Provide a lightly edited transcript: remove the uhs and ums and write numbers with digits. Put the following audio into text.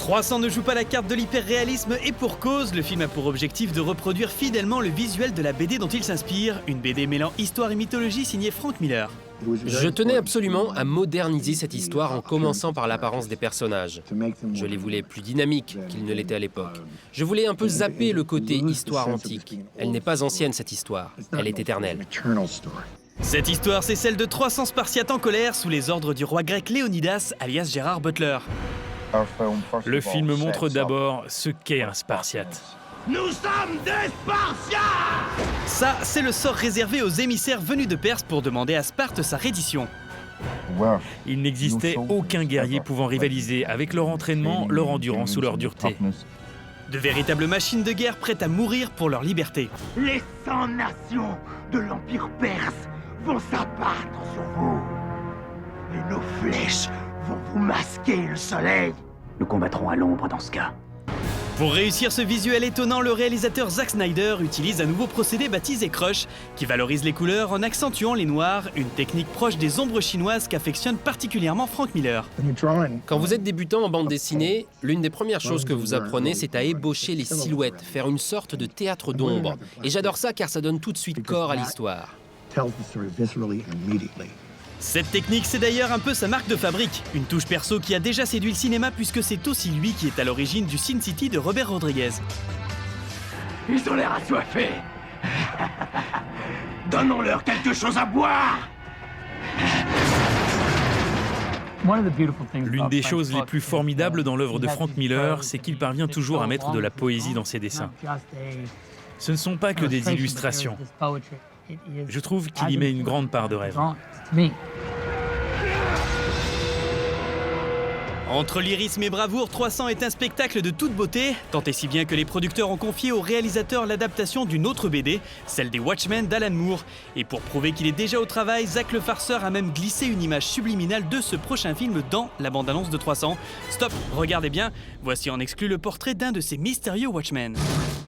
300 ne joue pas la carte de l'hyper-réalisme et pour cause, le film a pour objectif de reproduire fidèlement le visuel de la BD dont il s'inspire, une BD mêlant histoire et mythologie signée Frank Miller. Je tenais absolument à moderniser cette histoire en commençant par l'apparence des personnages. Je les voulais plus dynamiques qu'ils ne l'étaient à l'époque. Je voulais un peu zapper le côté histoire antique. Elle n'est pas ancienne cette histoire, elle est éternelle. Cette histoire, c'est celle de 300 Spartiates en colère sous les ordres du roi grec Léonidas, alias Gérard Butler. Le film montre d'abord ce qu'est un Spartiate. Nous sommes des Spartiates! Ça, c'est le sort réservé aux émissaires venus de Perse pour demander à Sparte sa reddition. Il n'existait aucun guerrier pouvant rivaliser avec leur entraînement, leur endurance ou leur dureté. De véritables machines de guerre prêtes à mourir pour leur liberté. Les 100 nations de l'Empire perse vont s'abattre sur vous. Et nos flèches vont vous masquer le soleil. Nous combattrons à l'ombre dans ce cas. Pour réussir ce visuel étonnant, le réalisateur Zack Snyder utilise un nouveau procédé baptisé Crush, qui valorise les couleurs en accentuant les noirs, une technique proche des ombres chinoises qu'affectionne particulièrement Frank Miller. Quand vous êtes débutant en bande dessinée, l'une des premières choses que vous apprenez, c'est à ébaucher les silhouettes, faire une sorte de théâtre d'ombre. Et j'adore ça car ça donne tout de suite corps à l'histoire. Cette technique, c'est d'ailleurs un peu sa marque de fabrique. Une touche perso qui a déjà séduit le cinéma puisque c'est aussi lui qui est à l'origine du Sin City de Robert Rodriguez. Ils ont l'air assoiffés. Donnons-leur quelque chose à boire. L'une des choses les plus formidables dans l'œuvre de Frank Miller, c'est qu'il parvient toujours à mettre de la poésie dans ses dessins. Ce ne sont pas que des illustrations. Je trouve qu'il y met une grande part de rêve. Entre lyrisme et bravoure, 300 est un spectacle de toute beauté, tant et si bien que les producteurs ont confié au réalisateur l'adaptation d'une autre BD, celle des Watchmen d'Alan Moore. Et pour prouver qu'il est déjà au travail, Zack le farceur a même glissé une image subliminale de ce prochain film dans la bande-annonce de 300. Stop, regardez bien, voici en exclu le portrait d'un de ces mystérieux Watchmen.